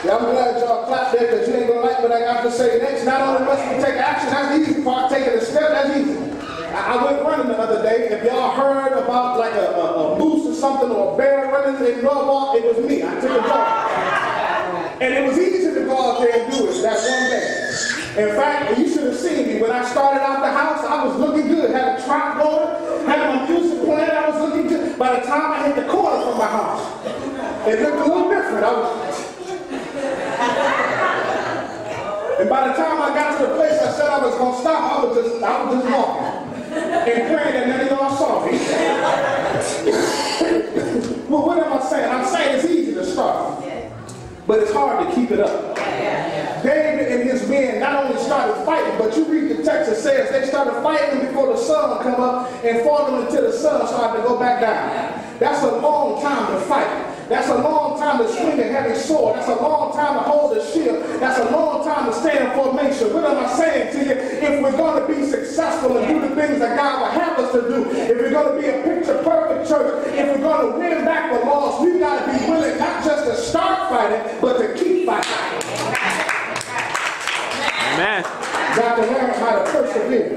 Yeah, I'm glad y'all clapped there because you ain't going to like what I got to say next. Not only must we take action, that's the easy part. Taking a step, that's easy. I went running the other day. If y'all heard about like a moose or something or a bear running in Norwalk, it was me. I took a dog. And it was easy to go out there and do it that one day. In fact, you should have seen me. When I started out the house, I was looking good. Had a trot going, had my music playing, I was looking good. By the time I hit the corner from my house, it looked a little different. And by the time I got to the place I said I was going to stop, I was just walking and praying that none of y'all saw me. Well, what am I saying? I'm saying it's easy to start, but it's hard to keep it up. David and his men not only started fighting, but you read the text that says they started fighting before the sun come up and fought them until the sun started to go back down. That's a long time to fight. That's a long time to swing a heavy sword. That's a long time to hold a shield. That's a long time to stand in formation. What am I saying to you? If we're going to be successful and do the things that God will have us to do, if we're going to be a picture-perfect church, if we're going to win back the lost, we've got to be willing not just to start fighting, but to keep fighting. Amen. Got to learn how to persevere.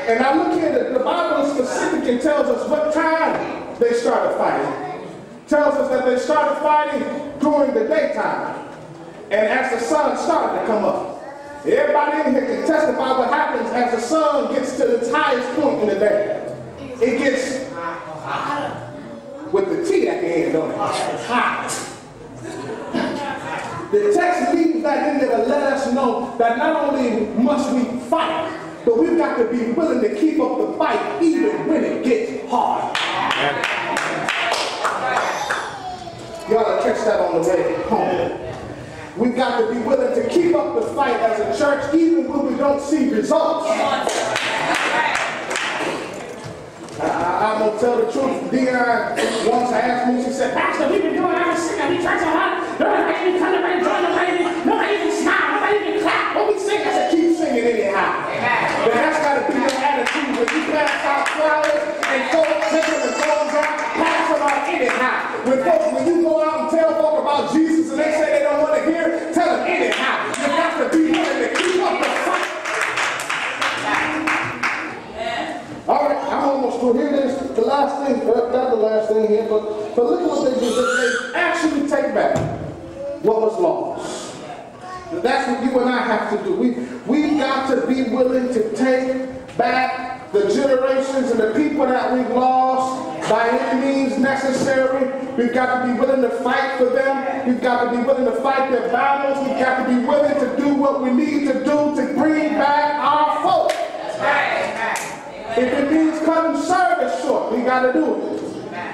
And I look here, the Bible is specific and tells us what time they started fighting. Tells us that they started fighting during the daytime. And as the sun started to come up. Everybody in here can testify what happens as the sun gets to its highest point in the day. It gets with the T at the end, don't it? Hot. The text leaves that in there to let us know that not only must we fight, but we've got to be willing to keep up the fight even when it gets hard. You ought to catch that on the way home. We've got to be willing to keep up the fight as a church even when we don't see results. I'm going to tell the truth. Dion once asked me, she said, Pastor, we've been doing our singing. We try so hard. Nobody makes me celebrate, join the lady. Nobody even smile. Nobody even clap. When we sing, I said, keep singing anyhow. But that's got to be your attitude. When you pass out flowers and folks take them and throw them down, pass them out anyhow. When you go out and tell folk about Jesus and they say they don't want to hear, tell them anyhow. You got to be willing to keep up the fight. All right, I'm almost through. Here it is, the last thing, not the last thing here, but look at what they do. They actually take back what was lost. That's what you and I have to do. We've got to be willing to take back the generations and the people that we've lost by any means necessary. We've got to be willing to fight for them. We've got to be willing to fight their battles. We've got to be willing to do what we need to do to bring back our folks. If it means cutting service short, we got to do it.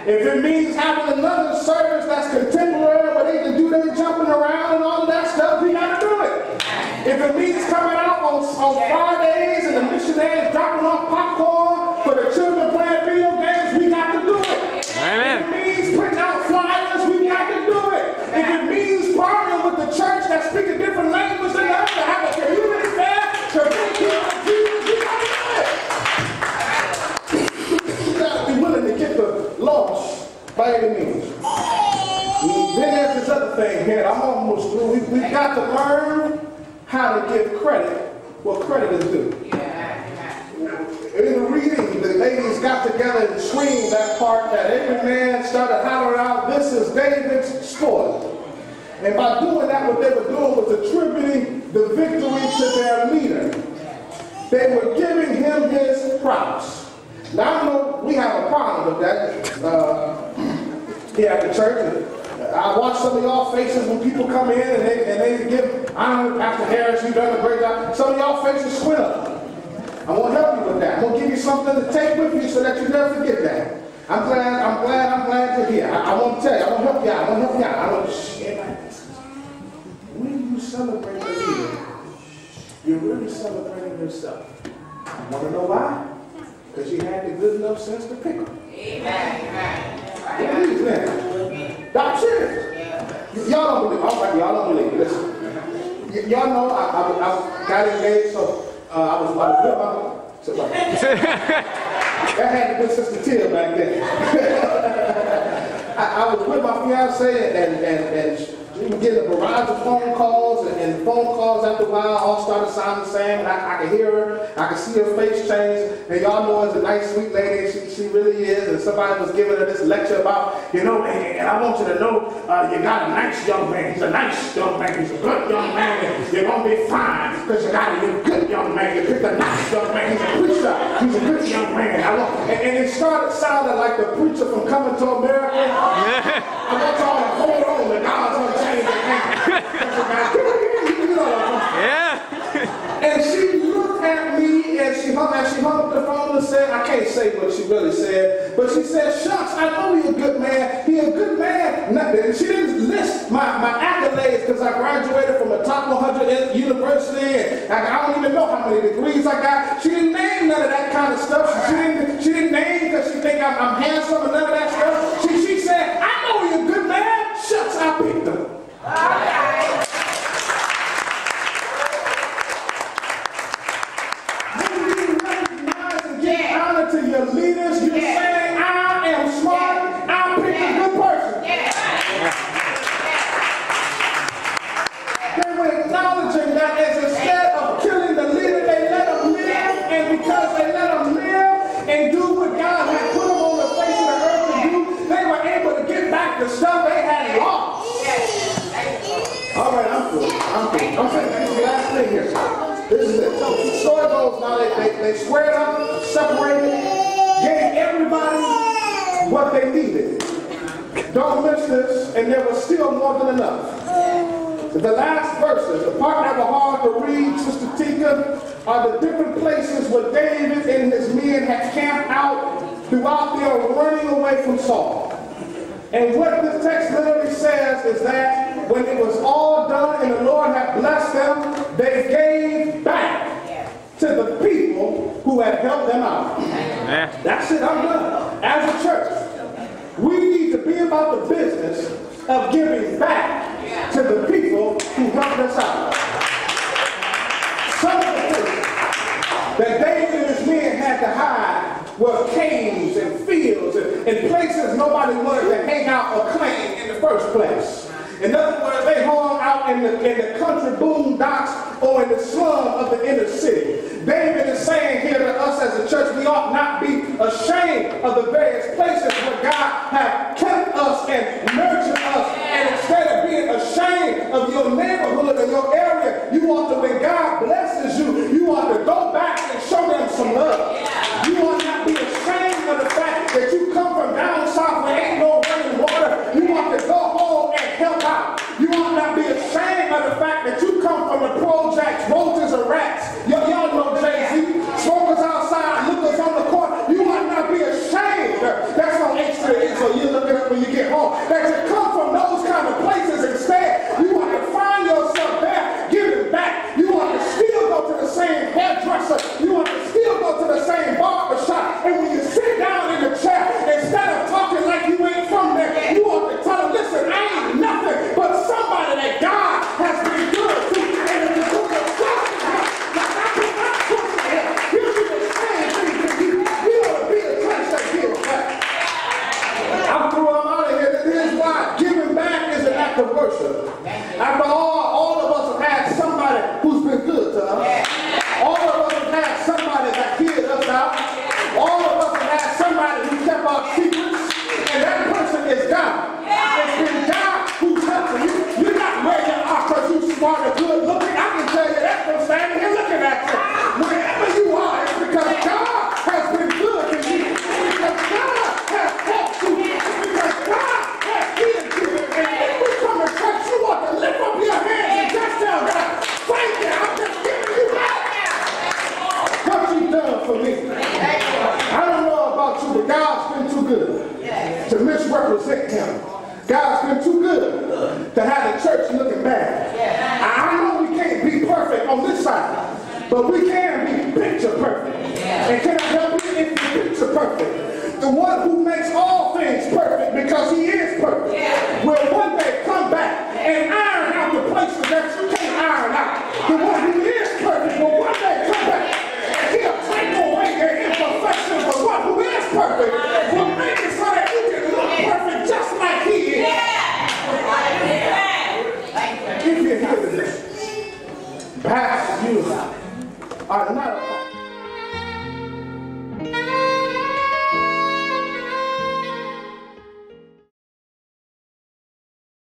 If it means having another service that's contemporary where they can do their jumping around and all of that stuff, we got to do it. If it means coming out on Fridays and the missionaries dropping off popcorn for the children playing video games, we got to do it. Amen. If it means putting out flyers, we got to do it. If it means partnering with the church that speaks a different language than us to have a community fair to bring people to Jesus, we got to do it. You got to be willing to get the lost by any means. Then there's this other thing here. I'm almost through. We've got to learn how to give credit what credit is due. In the reading, the ladies got together and screamed that part that every man started hollering out, "This is David's spoil." And by doing that, what they were doing was attributing the victory to their leader. They were giving him his props. Now, I know we have a problem with that here at the church. I watch some of y'all faces when people come in and they give honor to Pastor Harris. You've done a great job. Some of y'all faces squint up. I want to help you with that. I'm going to give you something to take with you so that you never forget that. I'm glad to hear. I want to tell you. I want to help you out. I want to help you out. I want to share my when you celebrate the leader, you're really celebrating yourself. You want to know why? Because you had the good enough sense to pick them. Amen. I'm serious. Y'all don't believe. All right, y'all don't believe. Listen. Y'all know I got engaged, so I was with my. That had to be Sister Tia back then. I was with my fiance, and We were getting a barrage of phone calls, and the phone calls after a while all started sounding the same, and I could hear her, I could see her face change, and y'all know as a nice, sweet lady, she really is, and somebody was giving her this lecture about, you know, and I want you to know, you got a nice young man, he's a nice young man, he's a good young man, and you're going to be fine, because you got a good young man, you picked a nice young man, he's a preacher, he's a good young man. And it started sounding like the preacher from Coming to America. I want y'all to hold on, the God's going to change the game. You know what I'm saying? Yeah. And she looked at me and she hung up the phone and said, I can't say what she really said, but she said, shucks, I know he's a good man. He's a good man. And she didn't list my accolades because I graduated from a top 100 university and I don't even know how many degrees I got. She didn't name none of that kind of stuff. She didn't name because she think I'm handsome and none of that stuff. She said, I know he's a good man. Shucks, I picked him. Okay. To your leaders, you're saying, I am smart, I picked a good person. They were acknowledging that as instead of killing the leader, they let them live, and because they let them live and do what God had put them on the face of the earth to do, they were able to get back the stuff they had lost. All right, I'm through. I'm saying this is the last thing here. This is it. So the story goes now, they squared up, separated, gave everybody what they needed. Don't miss this, and there was still more than enough. The last verses, the part that were hard to read, Sister Tika, are the different places where David and his men had camped out throughout their running away from Saul. And what this text literally says is that when it was all done and the Lord had blessed them, they gave back to the people who had helped them out. That's it, I'm done. As a church, we need to be about the business of giving back to the people who helped us out. Some of the things that David and his men had to hide were caves and fields and places nobody wanted to hang out or claim in the first place. In other words, they hung out in the country boondocks or in the slum of the inner city. David is saying here to us as a church, we ought not be ashamed of the various places where God has kept us and nurtured us. And instead of being ashamed of your neighborhood or your area, you ought to, when God blesses you, you ought to go back and show them some love. You ought not be ashamed of the fact that you come from down south where ain't no running water. You ought to go home and help out. You ought not be ashamed of the fact that you come from the projects, roaches or rats. Y'all know Jay-Z, smokers outside, lookers on the court. You ought not be ashamed. That's on H3, so you look it up when you get home. That you come from those kind of places instead. You ought to find yourself there, give it back. You ought to still go to the same hairdresser. You ought to still go to the same barber shop. And when you sit down in the chair, instead of talking like you ain't from there, you ought to tell them, listen, I ain't nothing but somebody that God has been good to. And if you put your trust in him, like I put my trust in him, he'll do the same thing to you. You ought to be the church that gives back. I'm through, I'm out of here. Here's why. Giving back is an act of worship. After all of us have had somebody who's been good to us. All of us have had somebody that healed us out. All of us have had somebody who kept our secrets. And that person is God. It's been God who's helping you. You're not where you are because you're smart or good looking. I can tell you that from standing here looking at you. Wherever you are, it's because God has been good to you. It's because God has helped you. It's because God has healed you. And if we come to church, you want to lift up your hands and just tell God, thank you, I'm just giving you back what you've done for me. I don't know about you, but God's been too good to misrepresent him. God's been too good to have the church looking bad. I know we can't be perfect on this side, but we can be picture perfect. And can I help you if you're picture perfect? The one who makes all things perfect because he is perfect will one day come back and iron out the places that you can't iron out. The one who is perfect will one day come back and he'll take away your imperfections. The one who is perfect will make it so that you can look perfect just like he is. Perhaps you are not a